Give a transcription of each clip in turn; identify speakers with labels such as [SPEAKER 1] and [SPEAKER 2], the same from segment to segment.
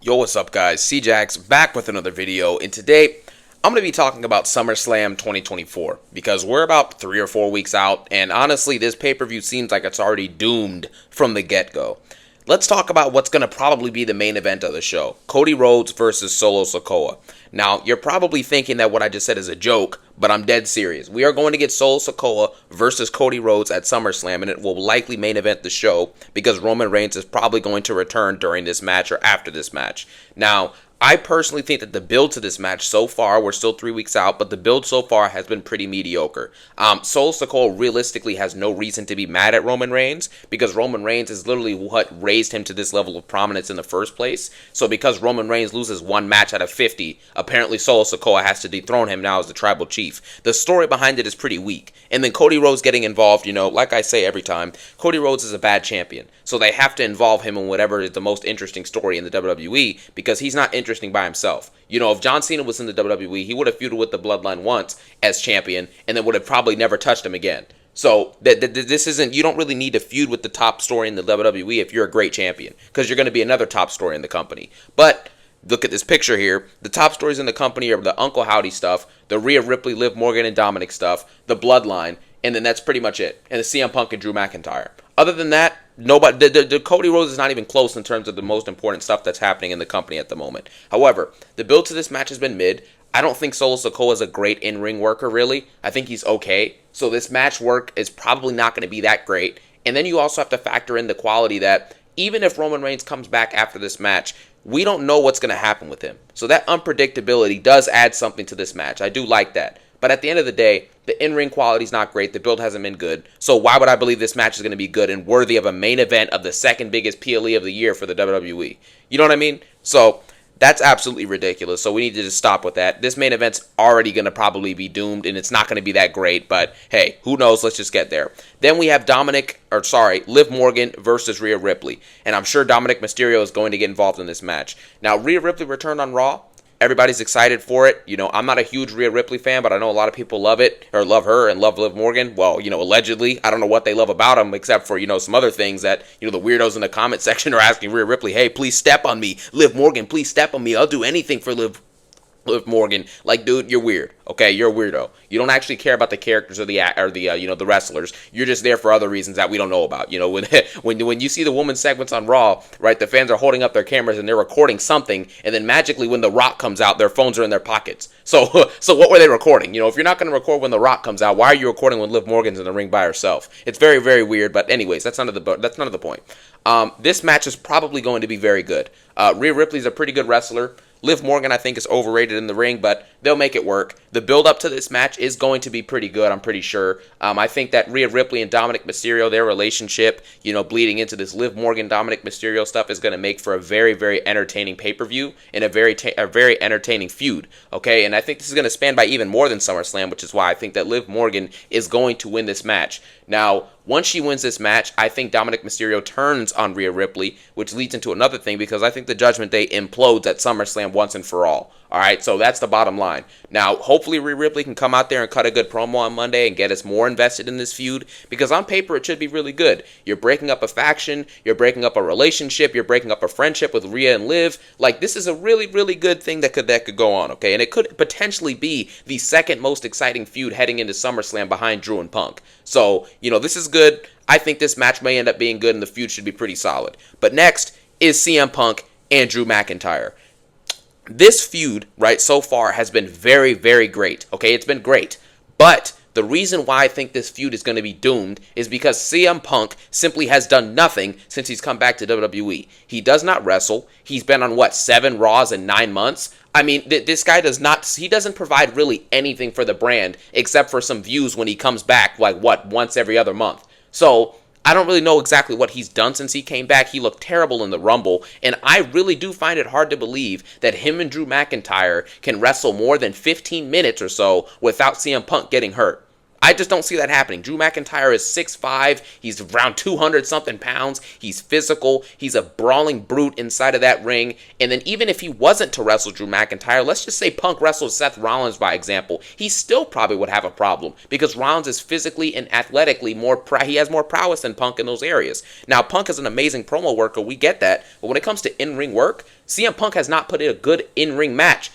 [SPEAKER 1] Yo, what's up guys? Jax back with another video, and today I'm going to be talking about SummerSlam 2024 because we're about 3 or 4 weeks out, and honestly this pay-per-view seems like it's already doomed from the get-go. Let's talk about what's going to probably be the main event of the show. Cody Rhodes versus Solo Sikoa. Now, you're probably thinking that what I just said is a joke, but I'm dead serious. We are going to get Solo Sikoa versus Cody Rhodes at SummerSlam, and it will likely main event the show because Roman Reigns is probably going to return during this match or after this match. Now, I personally think that the build to this match so far, we're still 3 weeks out, but the build so far has been pretty mediocre. Solo Sikoa realistically has no reason to be mad at Roman Reigns because Roman Reigns is literally what raised him to this level of prominence in the first place. So because Roman Reigns loses one match out of 50, apparently Solo Sikoa has to dethrone him now as the tribal chief. The story behind it is pretty weak. And then Cody Rhodes getting involved, like I say every time, Cody Rhodes is a bad champion. So they have to involve him in whatever is the most interesting story in the WWE because he's not interesting by himself. If John Cena was in the WWE, he would have feuded with the Bloodline once as champion and then would have probably never touched him again. So this isn't, you don't really need to feud with the top story in the WWE if you're a great champion because you're going to be another top story in the company. But look at this picture here. The top stories in the company are the Uncle Howdy stuff, the Rhea Ripley, Liv Morgan, and Dominic stuff, the Bloodline, and then that's pretty much it. And the CM Punk and Drew McIntyre. Other than that, nobody. The Cody Rhodes is not even close in terms of the most important stuff that's happening in the company at the moment. However, the build to this match has been mid. I don't think Solo Sikoa is a great in-ring worker, really. I think he's okay. So this match work is probably not going to be that great. And then you also have to factor in the quality that even if Roman Reigns comes back after this match, we don't know what's going to happen with him. So that unpredictability does add something to this match. I do like that. But at the end of the day, the in-ring quality is not great. The build hasn't been good. So why would I believe this match is going to be good and worthy of a main event of the second biggest PLE of the year for the WWE? You know what I mean? So that's absolutely ridiculous. So we need to just stop with that. This main event's already going to probably be doomed, and it's not going to be that great. But hey, who knows? Let's just get there. Then we have Liv Morgan versus Rhea Ripley. And I'm sure Dominic Mysterio is going to get involved in this match. Now, Rhea Ripley returned on Raw. Everybody's excited for it. I'm not a huge Rhea Ripley fan, but I know a lot of people love it, or love her and love Liv Morgan. Well, allegedly. I don't know what they love about them, except for, some other things that, the weirdos in the comment section are asking Rhea Ripley, hey, please step on me. Liv Morgan, please step on me. I'll do anything for Liv Morgan. Like, dude, you're weird. Okay, you're a weirdo. You don't actually care about the characters or the wrestlers. You're just there for other reasons that we don't know about. When you see the women's segments on Raw, right? The fans are holding up their cameras and they're recording something, and then magically when The Rock comes out, their phones are in their pockets. So what were they recording? If you're not going to record when The Rock comes out, why are you recording when Liv Morgan's in the ring by herself? It's very, very weird. But anyways, that's none of the point. This match is probably going to be very good. Rhea Ripley's a pretty good wrestler. Liv Morgan, I think, is overrated in the ring, but they'll make it work. The build-up to this match is going to be pretty good, I'm pretty sure. I think that Rhea Ripley and Dominic Mysterio, their relationship, bleeding into this Liv Morgan-Dominic Mysterio stuff is going to make for a very, very entertaining pay-per-view and a very entertaining feud, okay? And I think this is going to span by even more than SummerSlam, which is why I think that Liv Morgan is going to win this match. Now, once she wins this match, I think Dominic Mysterio turns on Rhea Ripley, which leads into another thing because I think the Judgment Day implodes at SummerSlam once and for all. All right, so that's the bottom line. Now, hopefully Rhea Ripley can come out there and cut a good promo on Monday and get us more invested in this feud because on paper it should be really good. You're breaking up a faction, you're breaking up a relationship, you're breaking up a friendship with Rhea and Liv. Like, this is a really, really good thing that could go on, okay? And it could potentially be the second most exciting feud heading into SummerSlam behind Drew and Punk. So, this is good. I think this match may end up being good and the feud should be pretty solid. But next is CM Punk and Drew McIntyre. This feud, right, so far has been very, very great, okay? It's been great. But the reason why I think this feud is going to be doomed is because CM Punk simply has done nothing since he's come back to WWE. He does not wrestle. He's been on, 7 Raws in 9 months? I mean, this guy doesn't provide really anything for the brand except for some views when he comes back, once every other month. So I don't really know exactly what he's done since he came back. He looked terrible in the Rumble, and I really do find it hard to believe that him and Drew McIntyre can wrestle more than 15 minutes or so without CM Punk getting hurt. I just don't see that happening. Drew McIntyre is 6'5". He's around 200-something pounds. He's physical. He's a brawling brute inside of that ring. And then even if he wasn't to wrestle Drew McIntyre, let's just say Punk wrestled Seth Rollins, by example, he still probably would have a problem because Rollins is physically and athletically he has more prowess than Punk in those areas. Now, Punk is an amazing promo worker. We get that. But when it comes to in-ring work, CM Punk has not put in a good in-ring match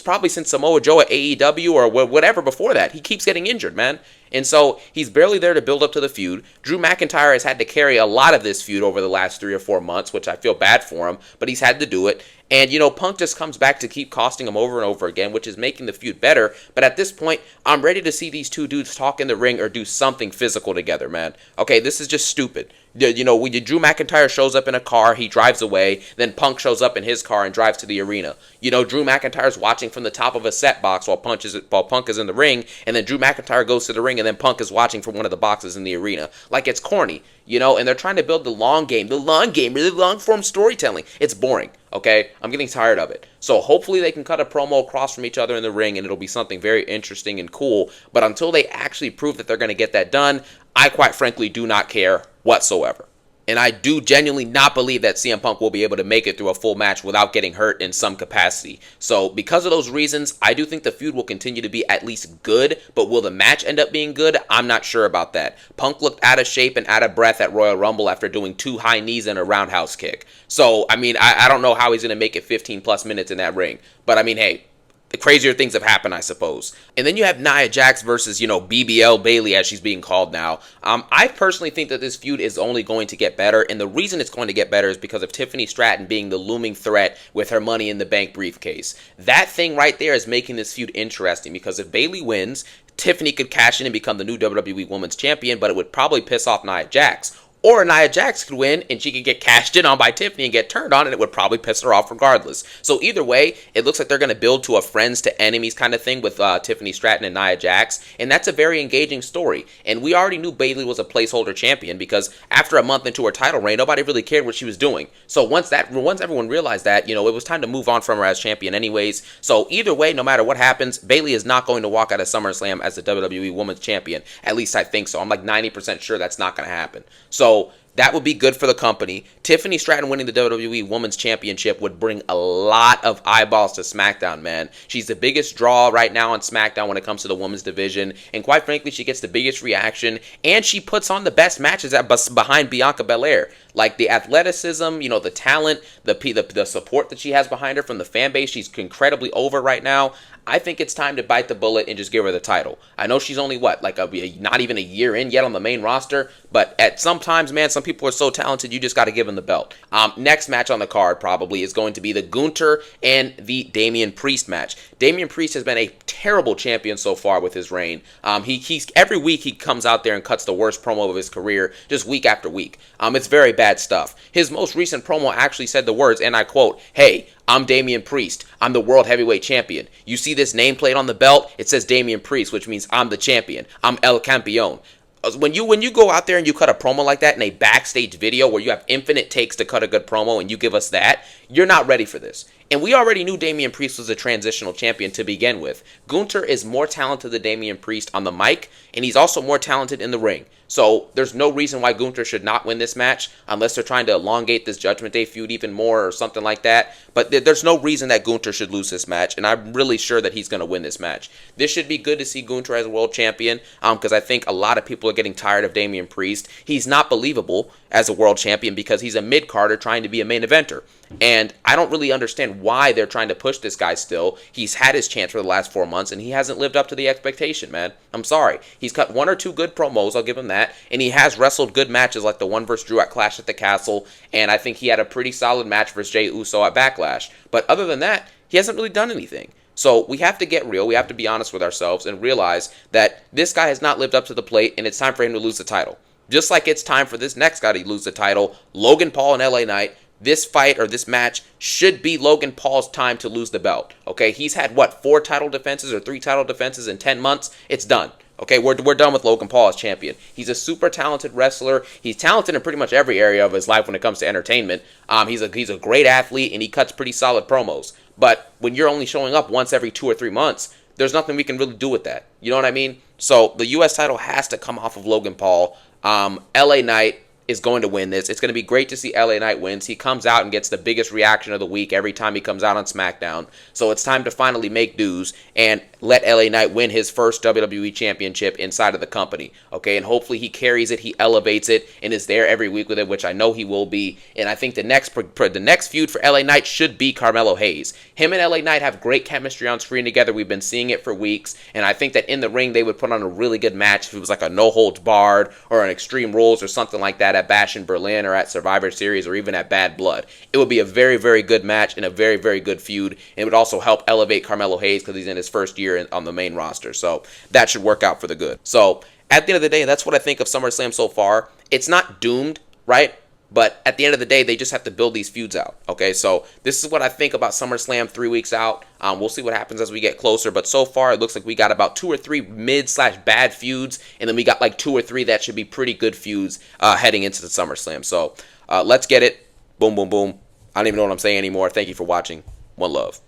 [SPEAKER 1] probably since Samoa Joe at AEW or whatever before that. He keeps getting injured, man. And so he's barely there to build up to the feud. Drew McIntyre has had to carry a lot of this feud over the last 3 or 4 months, which I feel bad for him, but he's had to do it. And, Punk just comes back to keep costing him over and over again, which is making the feud better. But at this point, I'm ready to see these two dudes talk in the ring or do something physical together, man. Okay, this is just stupid. When Drew McIntyre shows up in a car, he drives away. Then Punk shows up in his car and drives to the arena. Drew McIntyre's watching from the top of a set box while Punk is in the ring. And then Drew McIntyre goes to the ring, and then Punk is watching from one of the boxes in the arena. Like, it's corny, and they're trying to build the long game, really long-form storytelling. It's boring, okay? I'm getting tired of it. So hopefully they can cut a promo across from each other in the ring, and it'll be something very interesting and cool. But until they actually prove that they're going to get that done, I quite frankly do not care whatsoever. And I do genuinely not believe that CM Punk will be able to make it through a full match without getting hurt in some capacity. So because of those reasons, I do think the feud will continue to be at least good, but will the match end up being good? I'm not sure about that. Punk looked out of shape and out of breath at Royal Rumble after doing 2 high knees and a roundhouse kick. So, I don't know how he's going to make it 15 plus minutes in that ring. But hey, the crazier things have happened, I suppose. And then you have Nia Jax versus, BBL Bayley, as she's being called now. I personally think that this feud is only going to get better, and the reason it's going to get better is because of Tiffany Stratton being the looming threat with her Money in the Bank briefcase. That thing right there is making this feud interesting, because if Bayley wins, Tiffany could cash in and become the new WWE Women's Champion, but it would probably piss off Nia Jax. Or Nia Jax could win, and she could get cashed in on by Tiffany and get turned on, and it would probably piss her off regardless. So either way, it looks like they're going to build to a friends to enemies kind of thing with Tiffany Stratton and Nia Jax, and that's a very engaging story. And we already knew Bayley was a placeholder champion, because after a month into her title reign, nobody really cared what she was doing. So once everyone realized that, it was time to move on from her as champion anyways. So either way, no matter what happens, Bayley is not going to walk out of SummerSlam as the WWE Women's Champion. At least I think so. I'm like 90% sure that's not going to happen. So that would be good for the company. Tiffany Stratton winning the WWE Women's Championship would bring a lot of eyeballs to SmackDown, man. She's the biggest draw right now on SmackDown when it comes to the women's division. And quite frankly, she gets the biggest reaction. And she puts on the best matches behind Bianca Belair. Like the athleticism, the talent, the support that she has behind her from the fan base. She's incredibly over right now. I think it's time to bite the bullet and just give her the title. I know she's only, not even a year in yet on the main roster, but at some times, man, some people are so talented, you just got to give them the belt. Next match on the card probably is going to be the Gter and the Damian Priest match. Damian Priest has been a terrible champion so far with his reign. He's every week he comes out there and cuts the worst promo of his career, just week after week. It's very bad stuff. His most recent promo actually said the words, and I quote, "Hey, I'm Damian Priest. I'm the World Heavyweight Champion. You see this nameplate on the belt? It says Damian Priest, which means I'm the champion. I'm El Campeon." When you go out there and you cut a promo like that in a backstage video where you have infinite takes to cut a good promo and you give us that, you're not ready for this. And we already knew Damian Priest was a transitional champion to begin with. Gter is more talented than Damian Priest on the mic, and he's also more talented in the ring. So there's no reason why Gter should not win this match unless they're trying to elongate this Judgment Day feud even more or something like that. But there's no reason that Gter should lose this match, and I'm really sure that he's going to win this match. This should be good to see Gter as a world champion because I think a lot of people are getting tired of Damian Priest. He's not believable as a world champion because he's a mid-carder trying to be a main eventer. And I don't really understand why they're trying to push this guy still. He's had his chance for the last 4 months, and he hasn't lived up to the expectation, man. I'm sorry. He's cut 1 or 2 good promos, I'll give him that, and he has wrestled good matches like the one versus Drew at Clash at the Castle, and I think he had a pretty solid match versus Jey Uso at Backlash. But other than that, he hasn't really done anything. So we have to get real. We have to be honest with ourselves and realize that this guy has not lived up to the plate, and it's time for him to lose the title. Just like it's time for this next guy to lose the title, Logan Paul and LA Knight. This fight or this match should be Logan Paul's time to lose the belt. Okay, he's had 4 title defenses or 3 title defenses in 10 months. It's done. Okay, we're done with Logan Paul as champion. He's a super talented wrestler. He's talented in pretty much every area of his life when it comes to entertainment. He's a great athlete and he cuts pretty solid promos. But when you're only showing up once every 2 or 3 months, there's nothing we can really do with that. You know what I mean? So the U.S. title has to come off of Logan Paul. LA Knight is going to win this. It's going to be great to see LA Knight wins. He comes out and gets the biggest reaction of the week every time he comes out on SmackDown. So it's time to finally make dues and let LA Knight win his first WWE Championship inside of the company. Okay, and hopefully he carries it, he elevates it, and is there every week with it, which I know he will be. And I think the next feud for LA Knight should be Carmelo Hayes. Him and LA Knight have great chemistry on screen together. We've been seeing it for weeks, and I think that in the ring they would put on a really good match if it was like a no holds barred or an Extreme Rules or something like that at Bash in Berlin or at Survivor Series or even at Bad Blood. It would be a very, very good match and a very, very good feud. And it would also help elevate Carmelo Hayes because he's in his first year on the main roster. So that should work out for the good. So at the end of the day, that's what I think of SummerSlam so far. It's not doomed, right? But at the end of the day, they just have to build these feuds out. Okay, so this is what I think about SummerSlam 3 weeks out. We'll see what happens as we get closer. But so far, it looks like we got about 2 or 3 mid/bad feuds. And then we got like 2 or 3 that should be pretty good feuds heading into the SummerSlam. So let's get it. Boom, boom, boom. I don't even know what I'm saying anymore. Thank you for watching. One love.